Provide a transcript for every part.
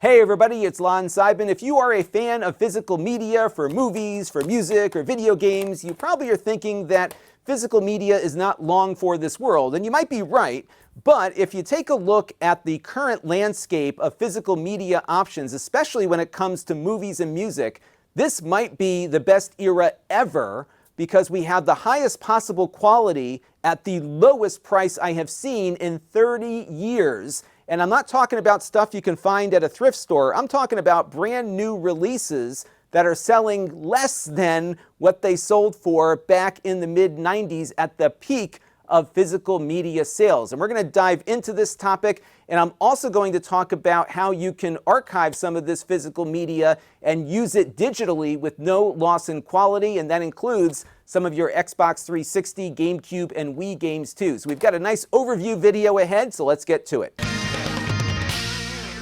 Hey everybody, it's Lon.TV. If you are a fan of physical media for movies, for music, or video games, you probably are thinking that physical media is not long for this world, and you might be right. But if you take a look at the current landscape of physical media options, especially when it comes to movies and music, this might be the best era ever because we have the highest possible quality at the lowest price I have seen in 30 years. And I'm not talking about stuff you can find at a thrift store. I'm talking about brand new releases that are selling less than what they sold for back in the mid-90s at the peak of physical media sales. And we're going to dive into this topic, and I'm also going to talk about how you can archive some of this physical media and use it digitally with no loss in quality, and that includes some of your Xbox 360, Gamecube, and Wii games too. So we've got a nice overview video ahead, so let's get to it.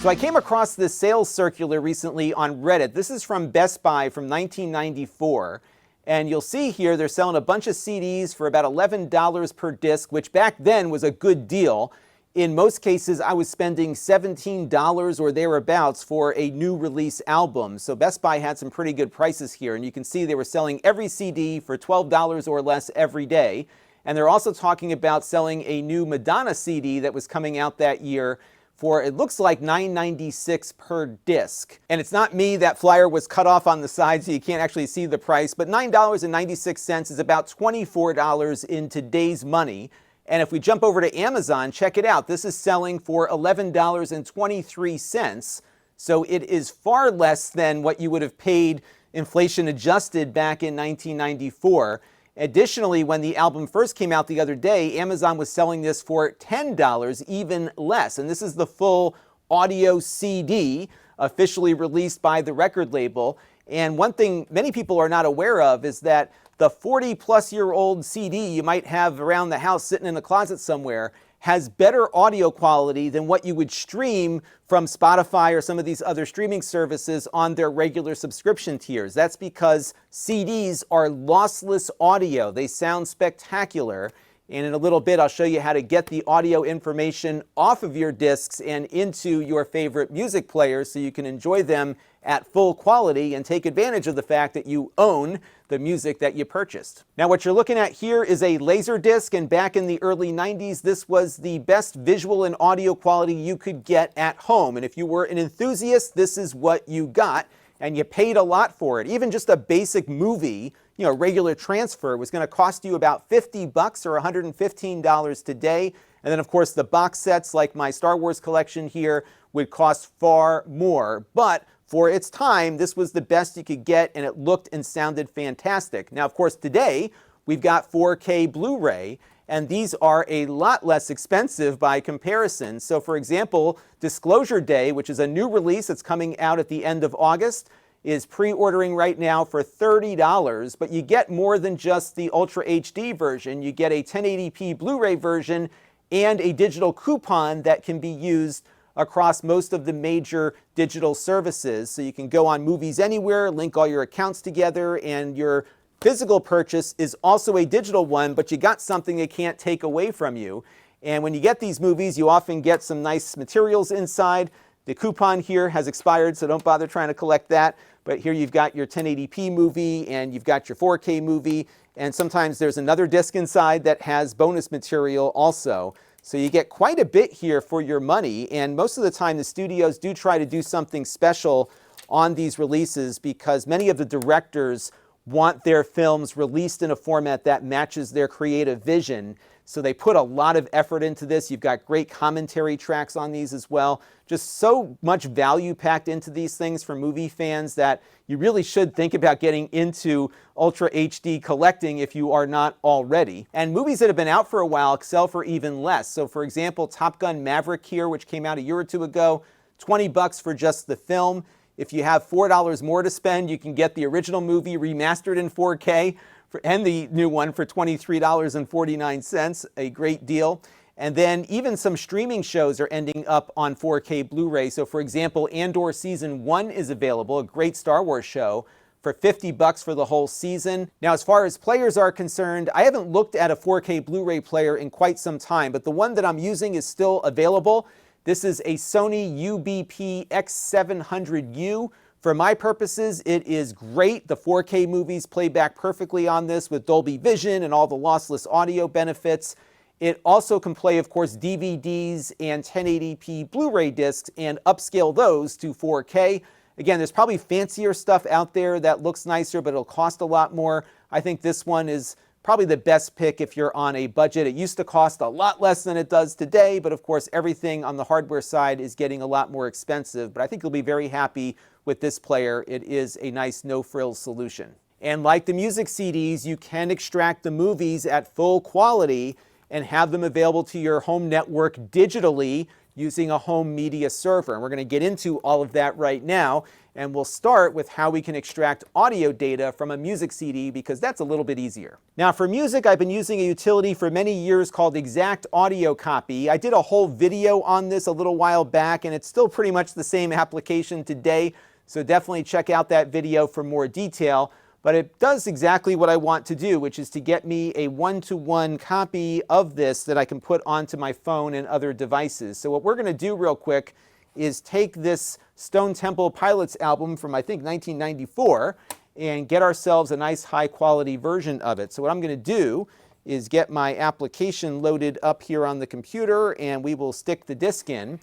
So I came across this sales circular recently on Reddit. This is from Best Buy from 1994. And you'll see here they're selling a bunch of CDs for about $11 per disc, which back then was a good deal. In most cases, I was spending $17 or thereabouts for a new release album. So Best Buy had some pretty good prices here. And you can see they were selling every CD for $12 or less every day. And they're also talking about selling a new Madonna CD that was coming out that year for, it looks like, $9.96 per disc. And it's not me, that flyer was cut off on the side so you can't actually see the price, but $9.96 is about $24 in today's money. And if we jump over to Amazon, check it out. This is selling for $11.23. So it is far less than what you would have paid inflation adjusted back in 1994. Additionally, when the album first came out the other day, Amazon was selling this for $10, even less. And this is the full audio CD officially released by the record label. And one thing many people are not aware of is that the 40-plus-year-old CD you might have around the house sitting in the closet somewhere has better audio quality than what you would stream from Spotify or some of these other streaming services on their regular subscription tiers. That's because CDs are lossless audio. They sound spectacular. And in a little bit, I'll show you how to get the audio information off of your discs and into your favorite music players so you can enjoy them at full quality and take advantage of the fact that you own the music that you purchased. Now, what you're looking at here is a laser disc, and back in the early 90s, this was the best visual and audio quality you could get at home. And if you were an enthusiast, this is what you got, and you paid a lot for it. Even just a basic movie, regular transfer was going to cost you about $50 or $115 today. And then, of course, the box sets like my Star Wars collection here would cost far more. But for its time, this was the best you could get, and it looked and sounded fantastic. Now, of course, today we've got 4K Blu-ray, and these are a lot less expensive by comparison. So, for example, Disclosure Day, which is a new release that's coming out at the end of August, is pre-ordering right now for $30, but you get more than just the Ultra HD version. You get a 1080p Blu-ray version and a digital coupon that can be used across most of the major digital services. So you can go on Movies Anywhere, link all your accounts together, and your physical purchase is also a digital one, but you got something they can't take away from you. And when you get these movies, you often get some nice materials inside. The coupon here has expired, so don't bother trying to collect that. But here you've got your 1080p movie, and you've got your 4K movie, and sometimes there's another disc inside that has bonus material also. So you get quite a bit here for your money, and most of the time the studios do try to do something special on these releases because many of the directors want their films released in a format that matches their creative vision. So they put a lot of effort into this. You've got great commentary tracks on these as well. Just so much value packed into these things for movie fans that you really should think about getting into Ultra HD collecting if you are not already. And movies that have been out for a while sell for even less. So for example, Top Gun Maverick here, which came out a year or two ago, $20 for just the film. If you have $4 more to spend, you can get the original movie remastered in 4K and the new one for $23.49, a great deal. And then even some streaming shows are ending up on 4K Blu-ray. So for example, Andor Season 1 is available, a great Star Wars show, for $50 for the whole season. Now, as far as players are concerned, I haven't looked at a 4K Blu-ray player in quite some time, but the one that I'm using is still available. This is a Sony UBP X700U. For my purposes, it is great. The 4K movies play back perfectly on this with Dolby Vision and all the lossless audio benefits. It also can play, of course, DVDs and 1080p Blu-ray discs and upscale those to 4K. Again, there's probably fancier stuff out there that looks nicer, but it'll cost a lot more. I think this one is probably the best pick if you're on a budget. It used to cost a lot less than it does today, but of course everything on the hardware side is getting a lot more expensive. But I think you'll be very happy with this player. It is a nice no-frills solution. And like the music CDs, you can extract the movies at full quality and have them available to your home network digitally using a home media server. And we're going to get into all of that right now. And we'll start with how we can extract audio data from a music CD, because that's a little bit easier. Now for music, I've been using a utility for many years called Exact Audio Copy. I did a whole video on this a little while back, and it's still pretty much the same application today. So definitely check out that video for more detail. But it does exactly what I want to do, which is to get me a one-to-one copy of this that I can put onto my phone and other devices. So what we're going to do real quick is take this Stone Temple Pilots album from, I think, 1994 and get ourselves a nice high-quality version of it. So what I'm going to do is get my application loaded up here on the computer, and we will stick the disc in.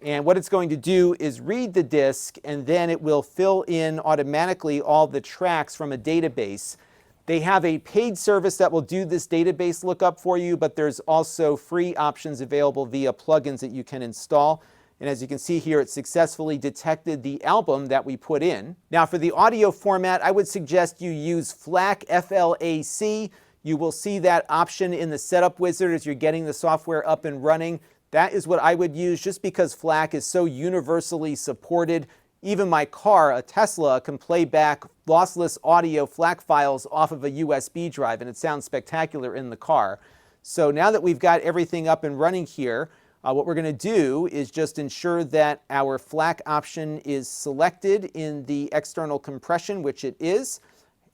And what it's going to do is read the disc, and then it will fill in automatically all the tracks from a database. They have a paid service that will do this database lookup for you, but there's also free options available via plugins that you can install. And as you can see here, it successfully detected the album that we put in. Now for the audio format, I would suggest you use FLAC, F-L-A-C. You will see that option in the setup wizard as you're getting the software up and running. That is what I would use just because FLAC is so universally supported. Even my car, a Tesla, can play back lossless audio FLAC files off of a USB drive, and it sounds spectacular in the car. So now that we've got everything up and running here, what we're going to do is just ensure that our FLAC option is selected in the external compression, which it is.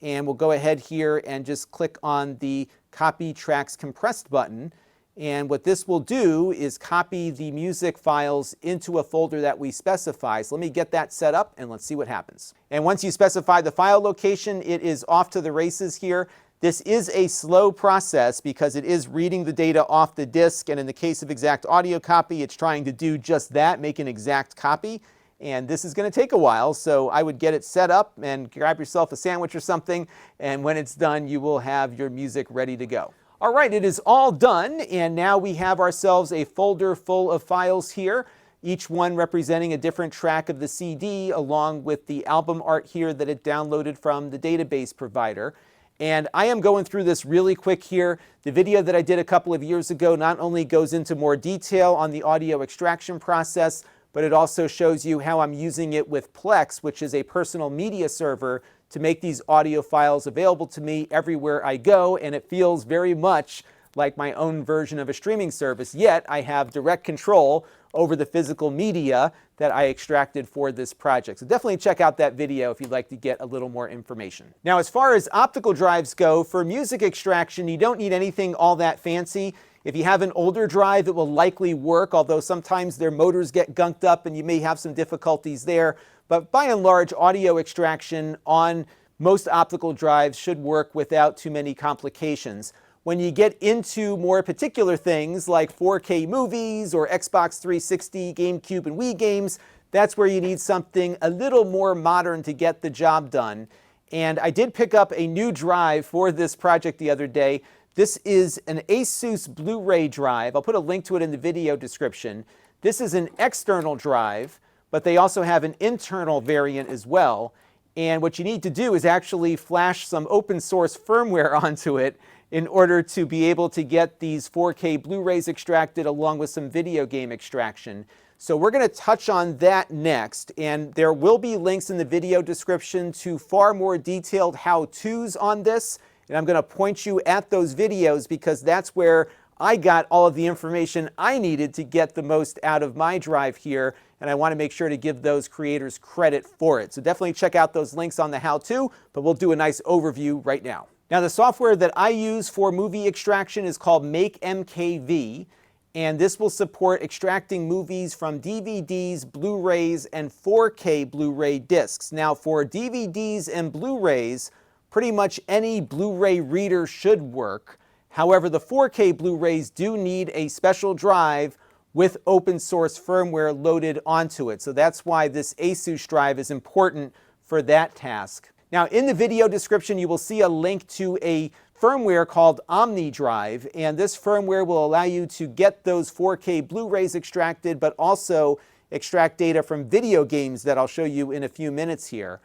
And we'll go ahead here and just click on the Copy Tracks Compressed button. And what this will do is copy the music files into a folder that we specify. So let me get that set up and let's see what happens. And once you specify the file location, it is off to the races here. This is a slow process because it is reading the data off the disk, and in the case of Exact Audio Copy, it's trying to do just that, make an exact copy. And this is going to take a while, so I would get it set up and grab yourself a sandwich or something, and when it's done, you will have your music ready to go. All right, it is all done, and now we have ourselves a folder full of files here, each one representing a different track of the CD, along with the album art here that it downloaded from the database provider. And I am going through this really quick here. The video that I did a couple of years ago not only goes into more detail on the audio extraction process, but it also shows you how I'm using it with Plex, which is a personal media server, to make these audio files available to me everywhere I go, and it feels very much like my own version of a streaming service, yet I have direct control over the physical media that I extracted for this project. So definitely check out that video if you'd like to get a little more information. Now, as far as optical drives go, for music extraction, you don't need anything all that fancy. If you have an older drive, it will likely work, although sometimes their motors get gunked up and you may have some difficulties there. But by and large, audio extraction on most optical drives should work without too many complications. When you get into more particular things like 4K movies or Xbox 360, Gamecube, and Wii games, that's where you need something a little more modern to get the job done. And I did pick up a new drive for this project the other day. This is an Asus Blu-ray drive. I'll put a link to it in the video description. This is an external drive, but they also have an internal variant as well. And what you need to do is actually flash some open source firmware onto it in order to be able to get these 4K Blu-rays extracted along with some video game extraction. So we're going to touch on that next, and there will be links in the video description to far more detailed how-tos on this, and I'm going to point you at those videos because that's where I got all of the information I needed to get the most out of my drive here, and I want to make sure to give those creators credit for it. So definitely check out those links on the how-to, but we'll do a nice overview right now. Now, the software that I use for movie extraction is called MakeMKV, and this will support extracting movies from DVDs, Blu-rays, and 4K Blu-ray discs. Now, for DVDs and Blu-rays, pretty much any Blu-ray reader should work. However, the 4K Blu-rays do need a special drive with open source firmware loaded onto it. So that's why this ASUS drive is important for that task. Now, in the video description, you will see a link to a firmware called OmniDrive, and this firmware will allow you to get those 4K Blu-rays extracted, but also extract data from video games that I'll show you in a few minutes here.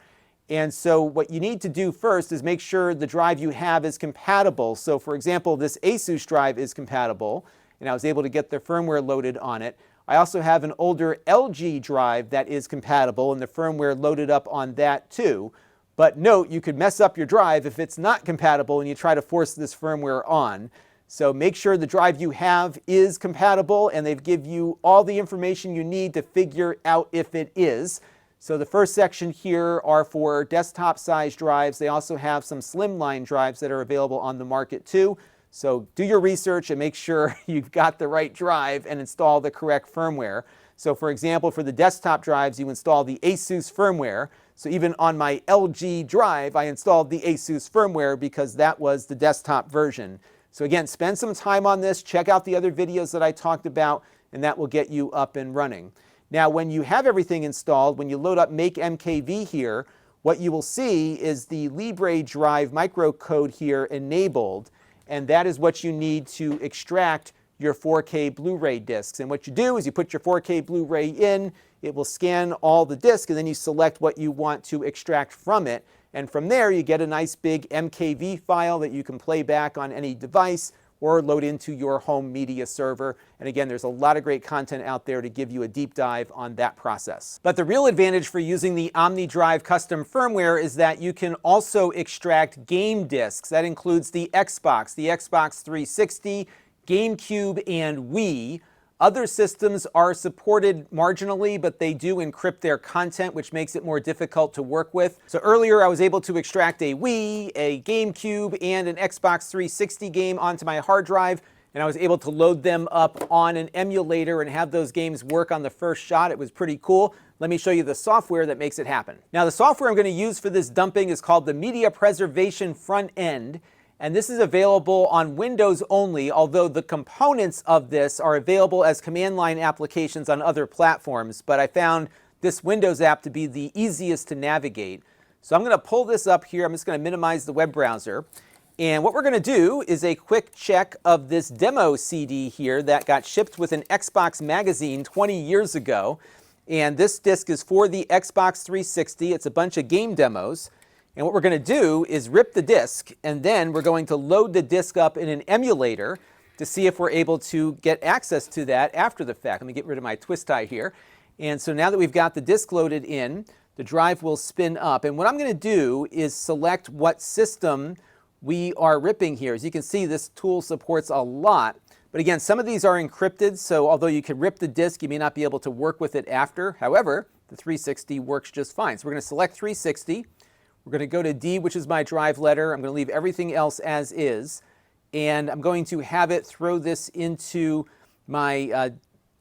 And so what you need to do first is make sure the drive you have is compatible. So for example, this ASUS drive is compatible, and I was able to get the firmware loaded on it. I also have an older LG drive that is compatible, and the firmware loaded up on that too. But note, you could mess up your drive if it's not compatible and you try to force this firmware on. So make sure the drive you have is compatible, and they've give you all the information you need to figure out if it is. So the first section here are for desktop size drives. They also have some slimline drives that are available on the market too. So do your research and make sure you've got the right drive and install the correct firmware. So for example, for the desktop drives, you install the ASUS firmware. So even on my LG drive, I installed the ASUS firmware because that was the desktop version. So again, spend some time on this, check out the other videos that I talked about, and that will get you up and running. Now, when you have everything installed, when you load up Make MKV here, what you will see is the Libre drive microcode here enabled, and that is what you need to extract your 4K Blu-ray discs. And what you do is you put your 4K Blu-ray in, it will scan all the discs, and then you select what you want to extract from it. And from there, you get a nice big MKV file that you can play back on any device or load into your home media server. And again, there's a lot of great content out there to give you a deep dive on that process. But the real advantage for using the OmniDrive custom firmware is that you can also extract game discs. That includes the Xbox 360, Gamecube, and Wii. Other systems are supported marginally, but they do encrypt their content, which makes it more difficult to work with. So earlier I was able to extract a Wii, a Gamecube, and an Xbox 360 game onto my hard drive, and I was able to load them up on an emulator and have those games work on the first shot. It was pretty cool. Let me show you the software that makes it happen. Now, the software I'm going to use for this dumping is called the Media Preservation Front End. And this is available on Windows only, although the components of this are available as command line applications on other platforms. But I found this Windows app to be the easiest to navigate. So I'm going to pull this up here. I'm just going to minimize the web browser. And what we're going to do is a quick check of this demo CD here that got shipped with an Xbox magazine 20 years ago. And this disc is for the Xbox 360. It's a bunch of game demos. And what we're going to do is rip the disc, and then we're going to load the disc up in an emulator to see if we're able to get access to that after the fact. Let me get rid of my twist tie here. And so now that we've got the disc loaded in, the drive will spin up. And what I'm going to do is select what system we are ripping here. As you can see, this tool supports a lot. But again, some of these are encrypted, so although you can rip the disc, you may not be able to work with it after. However, the 360 works just fine. So we're going to select 360. We're going to go to D, which is my drive letter. I'm going to leave everything else as is. And I'm going to have it throw this into my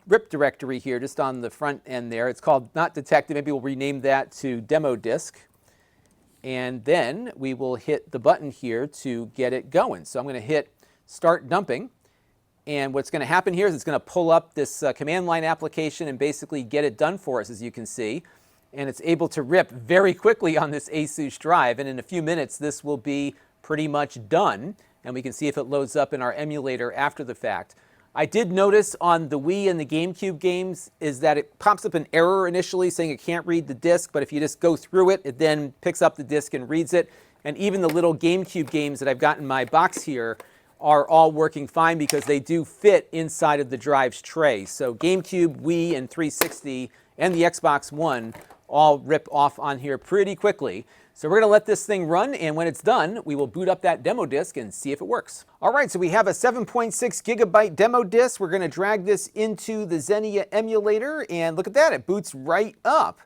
RIP directory here, just on the front end there. It's called Not Detected. Maybe we'll rename that to Demo Disk. And then we will hit the button here to get it going. So I'm going to hit Start Dumping. And what's going to happen here is it's going to pull up this command line application and basically get it done for us, as you can see. And it's able to rip very quickly on this ASUS drive. And in a few minutes, this will be pretty much done. And we can see if it loads up in our emulator after the fact. I did notice on the Wii and the GameCube games is that it pops up an error initially saying it can't read the disc. But if you just go through it, it then picks up the disc and reads it. And even the little GameCube games that I've got in my box here are all working fine because they do fit inside of the drive's tray. So GameCube, Wii, and 360, and the Xbox One all rip off on here pretty quickly. So we're going to let this thing run, and when it's done, we will boot up that demo disk and see if it works. All right, so we have a 7.6 gigabyte demo disk. We're going to drag this into the Xenia emulator, and look at that, it boots right up.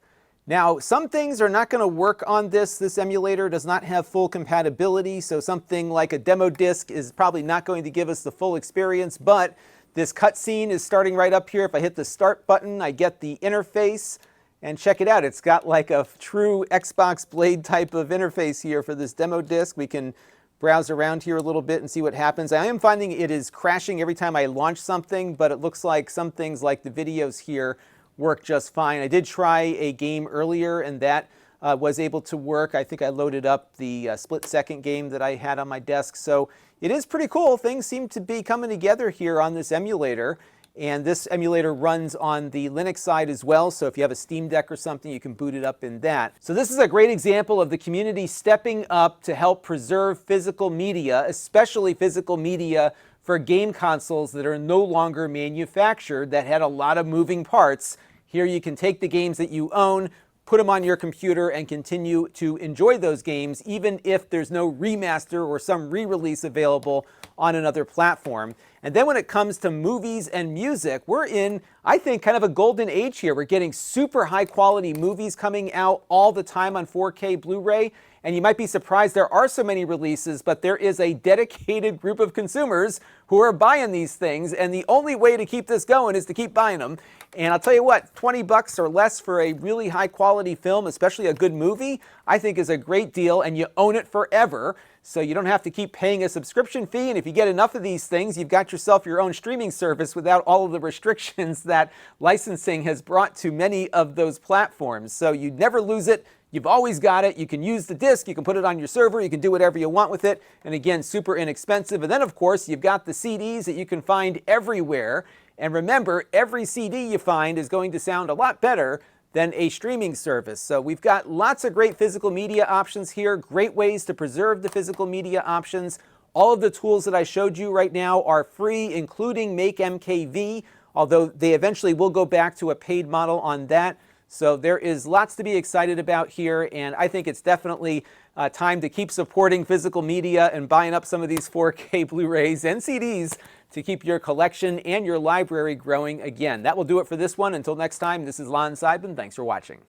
Now, some things are not going to work on this. This emulator does not have full compatibility, so something like a demo disk is probably not going to give us the full experience, but This cutscene is starting right up here. If I hit the start button, I get the interface. And check it out, it's got like a true Xbox Blade type of interface here for this demo disc. We can browse around here a little bit and see what happens. I am finding it is crashing every time I launch something, but it looks like some things like the videos here work just fine. I did try a game earlier and that was able to work. I think I loaded up the split-second game that I had on my desk. So it is pretty cool. Things seem to be coming together here on this emulator. And this emulator runs on the Linux side as well, so if you have a Steam Deck or something, you can boot it up in that. So this is a great example of the community stepping up to help preserve physical media, especially physical media for game consoles that are no longer manufactured, that had a lot of moving parts. Here you can take the games that you own, put them on your computer, and continue to enjoy those games, even if there's no remaster or some re-release available on another platform. And then when it comes to movies and music, we're in, I think, kind of a golden age here. We're getting super high quality movies coming out all the time on 4K Blu-ray. And you might be surprised there are so many releases, but there is a dedicated group of consumers who are buying these things. And the only way to keep this going is to keep buying them. And I'll tell you what, 20 bucks or less for a really high quality film, especially a good movie, I think is a great deal, and you own it forever. So you don't have to keep paying a subscription fee, and if you get enough of these things, you've got yourself your own streaming service without all of the restrictions that licensing has brought to many of those platforms. So you never lose it. You've always got it. You can use the disc, you can put it on your server, you can do whatever you want with it, and again, super inexpensive. And then, of course, you've got the CDs that you can find everywhere. And remember, every CD you find is going to sound a lot better than a streaming service. So we've got lots of great physical media options here, great ways to preserve the physical media options. All of the tools that I showed you right now are free, including Make MKV, although they eventually will go back to a paid model on that. So there is lots to be excited about here, and I think it's definitely time to keep supporting physical media and buying up some of these 4K Blu-rays and CDs to keep your collection and your library growing again. That will do it for this one. Until next time, this is Lon.TV. Thanks for watching.